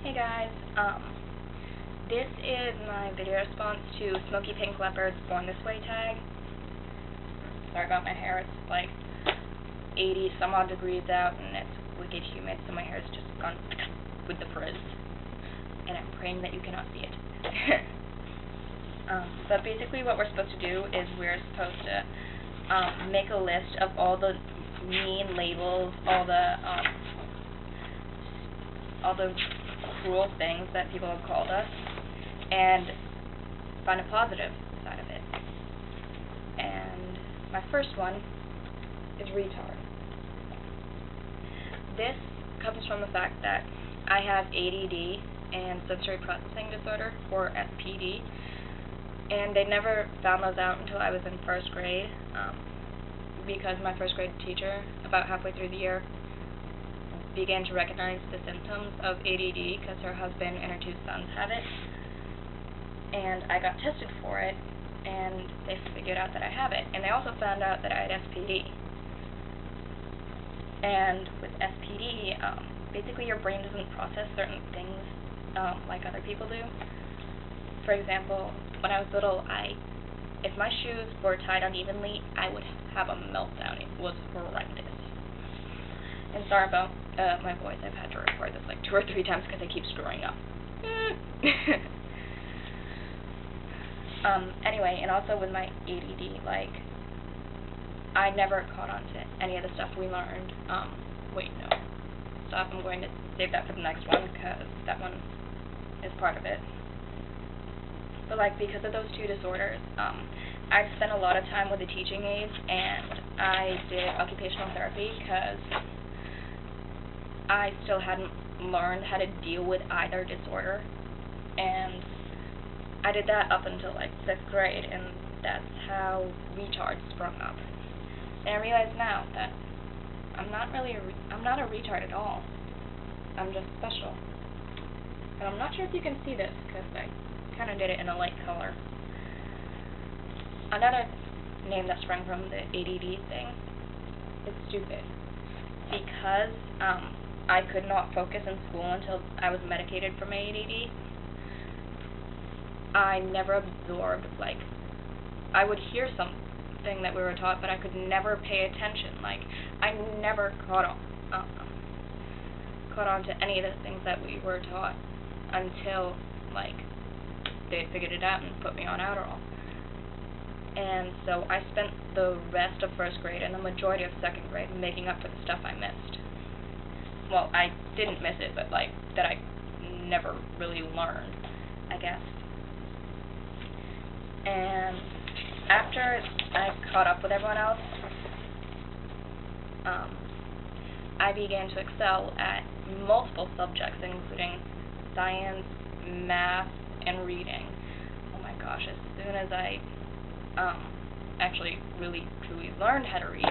Hey guys, this is my video response to smokeypinkleopard's Born This Way tag. Sorry about my hair, it's like 80 some odd degrees out and it's wicked humid, so my hair's just gone with the frizz. And I'm praying that you cannot see it. But basically what we're supposed to do is we're supposed to make a list of all the mean labels, all the cruel things that people have called us, and find a positive side of it. And my first one is retard. This comes from the fact that I have ADD and sensory processing disorder, or SPD, and they never found those out until I was in first grade, because my first grade teacher, about halfway through the year, began to recognize the symptoms of ADD because her husband and her two sons have it, and I got tested for it, and they figured out that I have it, and they also found out that I had SPD. And with SPD, basically your brain doesn't process certain things like other people do. For example, when I was little, if my shoes were tied unevenly, I would have a meltdown. It was horrendous. And sorry about my voice. I've had to record this like 2 or 3 times because I keep screwing up. Anyway, and also with my ADD, like, I never caught on to any of the stuff we learned. Wait, no. Stop. I'm going to save that for the next one because that one is part of it. But, like, because of those 2 disorders, I spent a lot of time with the teaching aides, and I did occupational therapy because I still hadn't learned how to deal with either disorder, and I did that up until like 6th grade, and that's how retard sprung up. And I realize now that I'm not a retard at all. I'm just special. And I'm not sure if you can see this because I kind of did it in a light color. Another name that sprung from the ADD thing is stupid, because I could not focus in school until I was medicated for my ADD. I never absorbed, like, I would hear something that we were taught, but I could never pay attention. Like, I never caught on to any of the things that we were taught until, like, they figured it out and put me on Adderall. And so I spent the rest of 1st grade and the majority of 2nd grade making up for the stuff I missed. Well, I didn't miss it, but, like, that I never really learned, I guess. And after I caught up with everyone else, I began to excel at multiple subjects, including science, math, and reading. Oh my gosh, as soon as I actually really truly learned how to read,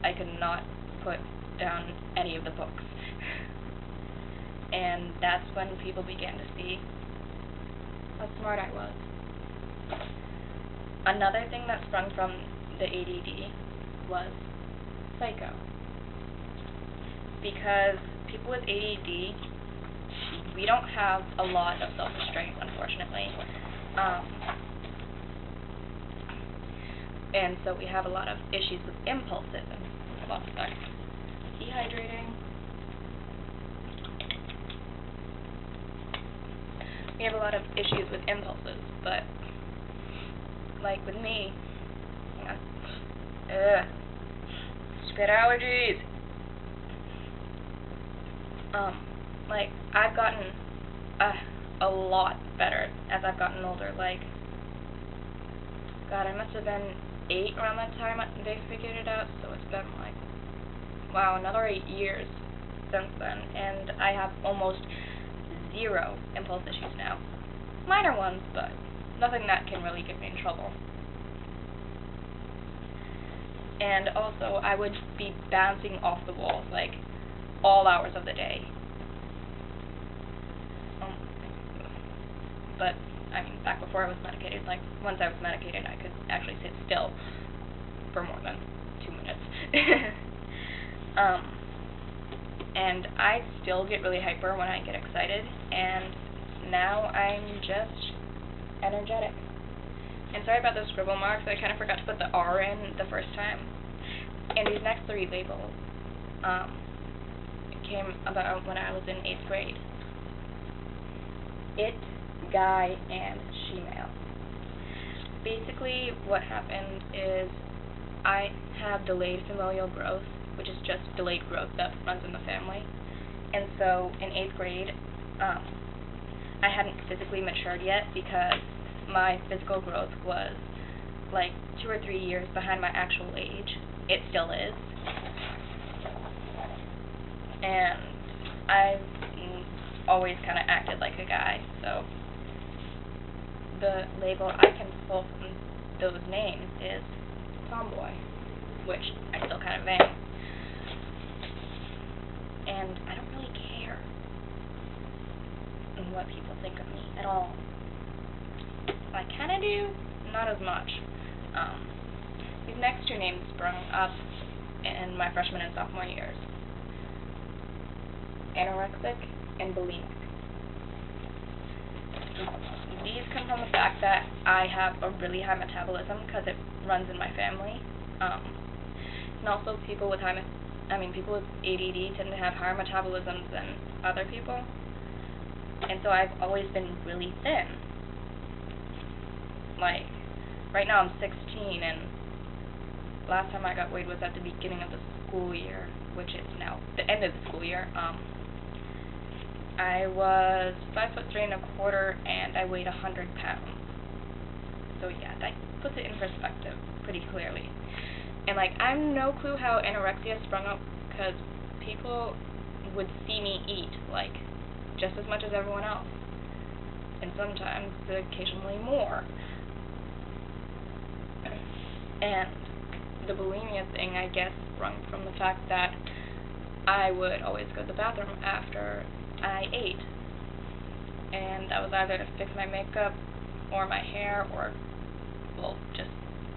I could not put down any of the books. And that's when people began to see how smart I was. Another thing that sprung from the ADD was psycho. Because people with ADD, we don't have a lot of self-restraint, unfortunately. And so we have a lot of issues with impulses and lots of dehydrating. We have a lot of issues with impulses, but like with me, stupid allergies. Like, I've gotten a lot better as I've gotten older. Like, God, I must have been 8 around that time they figured it out, so it's been like, wow, another 8 years since then, and I have almost 0 impulse issues now. Minor ones, but nothing that can really get me in trouble. And also, I would be bouncing off the walls, like, all hours of the day. But, I mean, back before I was medicated, like, once I was medicated, I could actually sit still for more than 2 minutes. and I still get really hyper when I get excited, and now I'm just energetic. And sorry about the scribble marks, I kind of forgot to put the R in the first time. And these next 3 labels came about when I was in 8th grade. It, guy, and she-male. Basically, what happened is I have delayed familial growth, which is just delayed growth that runs in the family. And so in 8th grade, I hadn't physically matured yet because my physical growth was like 2 or 3 years behind my actual age. It still is. And I've always kind of acted like a guy, so the label I can pull from those names is tomboy, which I still kind of am. And I don't really care what people think of me at all. I kind of do, not as much. These next 2 names sprung up in my freshman and sophomore years. Anorexic and bulimic. These come from the fact that I have a really high metabolism because it runs in my family. And also people with people with ADD tend to have higher metabolisms than other people. And so I've always been really thin. Like, right now I'm 16, and last time I got weighed was at the beginning of the school year, which is now the end of the school year. I was 5'3¼ and I weighed 100 pounds. So yeah, that puts it in perspective pretty clearly. And like, I have no clue how anorexia sprung up, because people would see me eat like just as much as everyone else, and sometimes occasionally more. And the bulimia thing, I guess, sprung from the fact that I would always go to the bathroom after I ate, and that was either to fix my makeup or my hair, or, well, just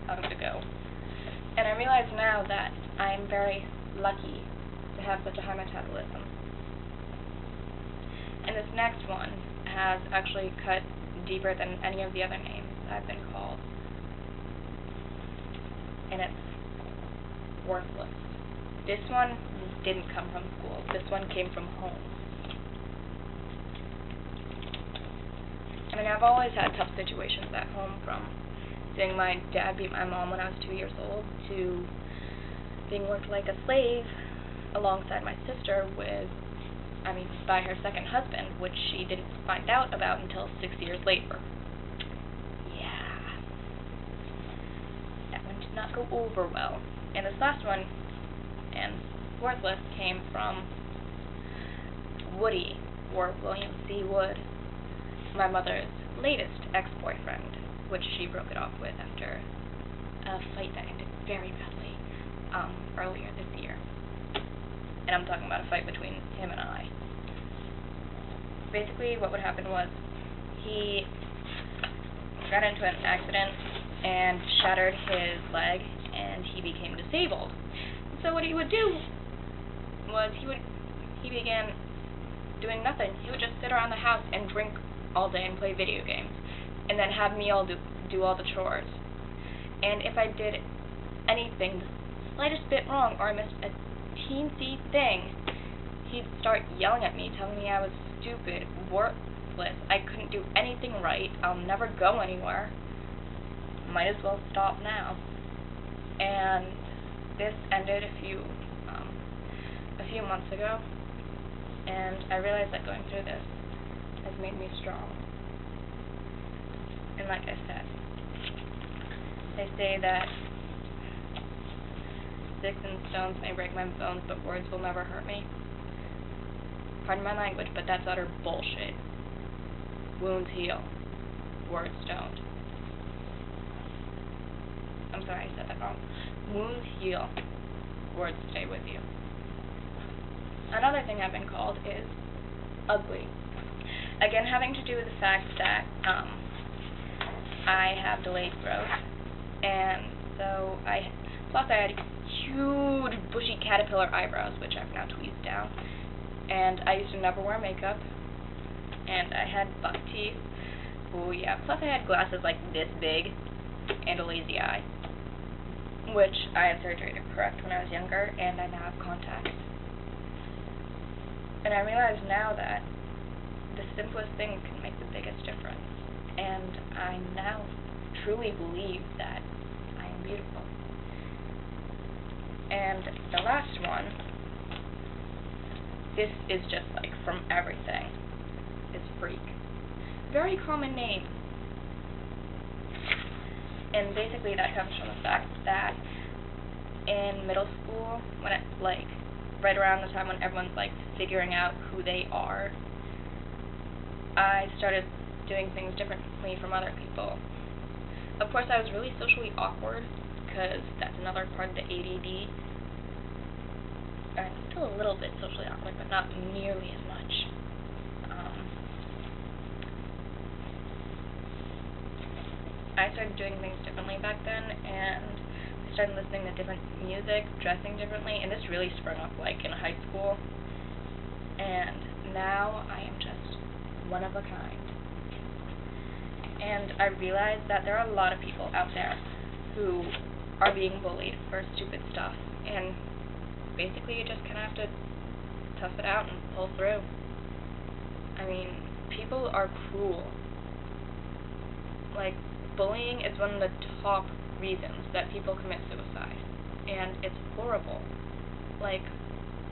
having to go. And I realize now that I'm very lucky to have such a high metabolism. And this next one has actually cut deeper than any of the other names I've been called. And it's worthless. This one didn't come from school. This one came from home. I mean, I've always had tough situations at home, from seeing my dad beat my mom when I was 2 years old, to being worked like a slave alongside my sister by her second husband, which she didn't find out about until 6 years later. Yeah. That one did not go over well. And this last one, and worthless, came from Woody, or William C. Wood, my mother's latest ex-boyfriend, which she broke it off with after a fight that ended very badly earlier this year. And I'm talking about a fight between him and I. Basically, what would happen was he got into an accident and shattered his leg, and he became disabled. So what he would do was he began doing nothing. He would just sit around the house and drink all day and play video games, and then have me all do all the chores. And if I did anything the slightest bit wrong, or I missed a teensy thing, he'd start yelling at me, telling me I was stupid, worthless, I couldn't do anything right, I'll never go anywhere, might as well stop now. And this ended a few months ago, and I realized that going through this has made me strong. And like I said, they say that sticks and stones may break my bones, but words will never hurt me. Pardon my language, but that's utter bullshit. Wounds heal. Words don't. I'm sorry, I said that wrong. Wounds heal. Words stay with you. Another thing I've been called is ugly. Again, having to do with the fact that I have delayed growth, and so plus I had huge bushy caterpillar eyebrows, which I've now tweezed down, and I used to never wear makeup, and I had buck teeth. Oh yeah, plus I had glasses like this big, and a lazy eye, which I had surgery to correct when I was younger, and I now have contacts. And I realize now that the simplest thing can make the biggest difference, and I now truly believe that I am beautiful. And the last one, this is just like from everything, is Freak. Very common name. And basically that comes from the fact that in middle school, when it, like, right around the time when everyone's like figuring out who they are, I started doing things differently from other people. Of course, I was really socially awkward, because that's another part of the ADD. I'm still a little bit socially awkward, but not nearly as much. I started doing things differently back then, and I started listening to different music, dressing differently, and this really sprung up like in high school. And now I am just one of a kind. And I realized that there are a lot of people out there who are being bullied for stupid stuff, and basically you just kind of have to tough it out and pull through. I mean, people are cruel. Like, bullying is one of the top reasons that people commit suicide, and it's horrible. Like,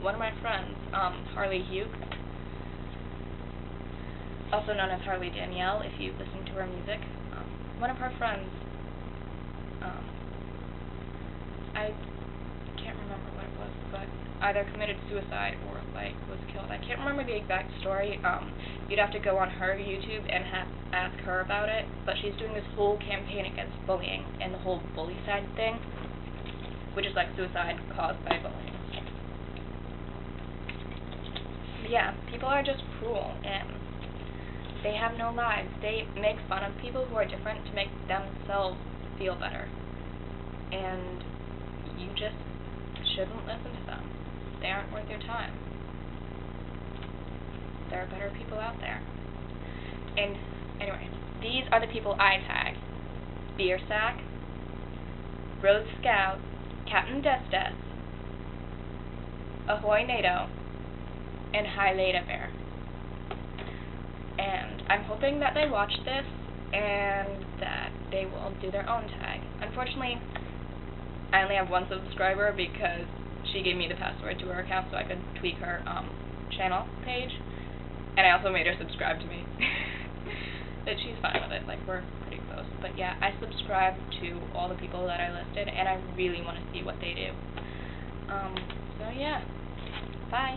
one of my friends, Harley Hugh, also known as Harley Danielle, if you listen to her music, one of her friends, I can't remember what it was, but either committed suicide or, like, was killed. I can't remember the exact story. You'd have to go on her YouTube and ask her about it, but she's doing this whole campaign against bullying and the whole bully side thing, which is like suicide caused by bullying. But yeah, people are just cruel, and they have no lives. They make fun of people who are different to make themselves feel better. And you just shouldn't listen to them. They aren't worth your time. There are better people out there. And anyway, these are the people I tag: Biersack, Rosescout, CapnDesDes, ahoynateo, and HaiLedaBear. And I'm hoping that they watch this and that they will do their own tag. Unfortunately, I only have one subscriber because she gave me the password to her account so I could tweak her channel page, and I also made her subscribe to me. But she's fine with it, like, we're pretty close. But yeah, I subscribe to all the people that I listed, and I really want to see what they do. So yeah, bye.